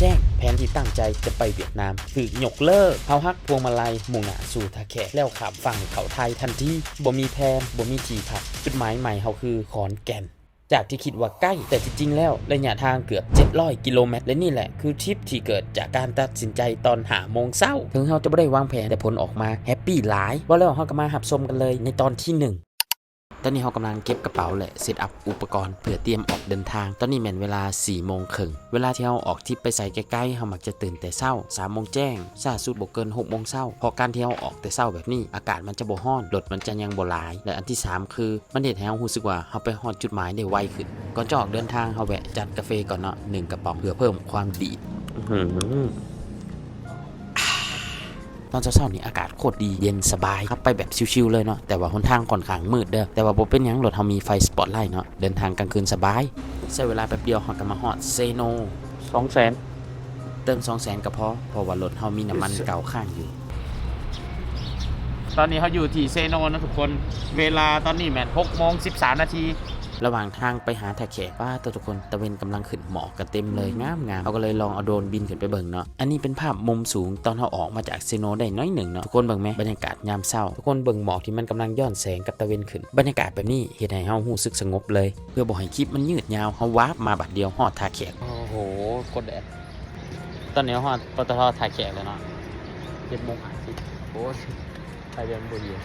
แจ้งแผนที่ตั้งใจจะไปเวียดนามคือยกเลิกเฮาฮักพวงมาลัยมุ่งหน้าสู่ท่าแขกแล้วขับฝั่งเขาไทยทันทีบ่มีแพนบ่มีที่พักจุดหมายใหม่เฮาคือขอนแก่นจากที่คิดว่าใกล้แต่จริงๆแล้วระยะทางเกือบ700กิโลเมตรและนี่แหละคือทริปที่เกิดจากการตัดสินใจตอน5 โมงเช้าถึงเฮาจะไม่ได้วางแผนแต่ผลออกมาแฮปปี้หลายว่าแล้วเฮาก็มาหับชมกันเลยในตอนที่1ตอนนี้เรากำลังเก็บกระเป๋าและเซตอัพอุปกรณ์เพื่อเตรียมออกเดินทางตอนนี้แม่นเวลา4 โมงครึ่งเวลาที่เราออกทริปไปใส่ใกล้ๆเรามักจะตื่นแต่เช้า3 โมงแจ้งซาสุดบ่เกิน6 โมงเช้าพอการที่เราออกแต่เช้าแบบนี้อากาศมันจะบ่ร้อนรถมันจะยังบ่หลายและอันที่3คือมันเฮ็ดให้เรารู้สึกว่าเราไปฮอดจุดหมายได้ไวขึ้นก่อนจะออกเดินทางเราแวะจัดกาแฟก่อนเนาะ1 กระป๋องเพื่อเพิ่มความดีดตอนเช้าๆนี่อากาศโคตรดีเย็นสบายครับไปแบบชิลๆเลยเนาะแต่ว่าหนทางค่อนข้างมืดเด้อแต่ว่าบ่เป็นหยังรถเฮามีไฟสปอตไลท์เนาะเดินทางกลางคืนสบายใช้เวลาแป๊บเดียวเฮาก็มาฮอดเซโน 200,000 เติม 200,000 ก็พอเพราะว่ารถเฮามีน้ำมันเก่าข้างอยู่ตอนนี้เฮาอยู่ที่เซโนนะทุกคนเวลาตอนนี้แม่น 6:13 นาทีระหว่างทางไปหาท่าแขกว่าทุกคนตะเวนกำลังขึ้นหมอกกันเต็มเลยงามๆเขาก็เลยลองเอาโดรนบินขึ้นไปเบิ่งเนาะอันนี้เป็นภาพมุมสูงตอนเขาออกมาจากเซโนได้น้อยหนึ่งเนาะทุกคนเบิ่งไหมบรรยากาศยามเช้าทุกคนเบิ่งหมอกที่มันกำลังย้อนแสงกับตะเวนขึ้นบรรยากาศแบบนี้เฮ็ดให้เฮารู้สึกสงบเลยเพื่อบ่ให้คลิปมันยืดยาวเฮาวาร์ปมาบัดเดียวฮอดท่าแขกโอ้โหกดแดดตอนนี้ฮอดปตทท่าแขกแล้วเนาะ7:50โอ้ยไทยเดินบ่อยู่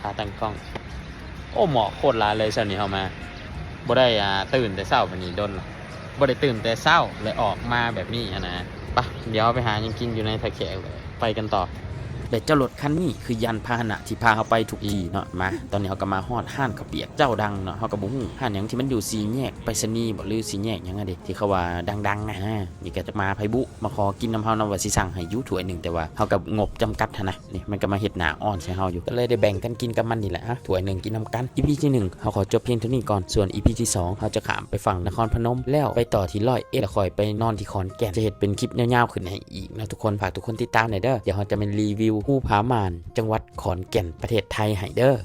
ขาตั้งกล้องโอ้หมอกโคตรหลายเลยเช้านี้เฮามาบ่ได้ตื่นแต่เช้าแบบนี้ดนหรอกบ่ได้ตื่นแต่เช้าเลยออกมาแบบนี้นะปะเดี๋ยวไปหายังกินอยู่ในท่าแขกเลยไปกันต่อแต่เจ้ารถคันนี้คือยานพาหนะที่พาเขาไปทุกที่เนาะมาตอนนี้เขาก็มาฮอดห้านข้าวเปียกเจ้าดังเนาะเขาก็บ่ฮู้ห้านหยังที่มันอยู่สีแยกไปรษณีย์บ่หรือสีแยกหยังไงดิที่เขาว่าดังๆนะนี่ก็จะมาไผบุมาขอกินน้ำเฮานำว่าสิสั่งให้อยู่ถ้วยนึงแต่ว่าเฮากับงบจำกัดนะนี่มันก็มาเฮ็ดหน้าอ้อนใส่เฮาอยู่ก็เลยได้แบ่งกันกินกับมันนี่แหละถ้วยนึงกินนำกัน EP ที่1เฮาขอจบเพียงเท่านี้ก่อนส่วน EP ที่2เฮาจะข้ามไปฝั่งนครพนมแล้วไปต่อที่100แล้วค่อยไปนอนที่ขอนแก่นจะเฮ็ดเป็นคลิปยาวๆขึ้นให้อีกนะทุกคนฝากทุกคนติดตามหน่อยเด้อเดี๋ยวเฮาจะเป็นรีวิวภูผาม่านจังหวัดขอนแก่นประเทศไทยให้เด้อ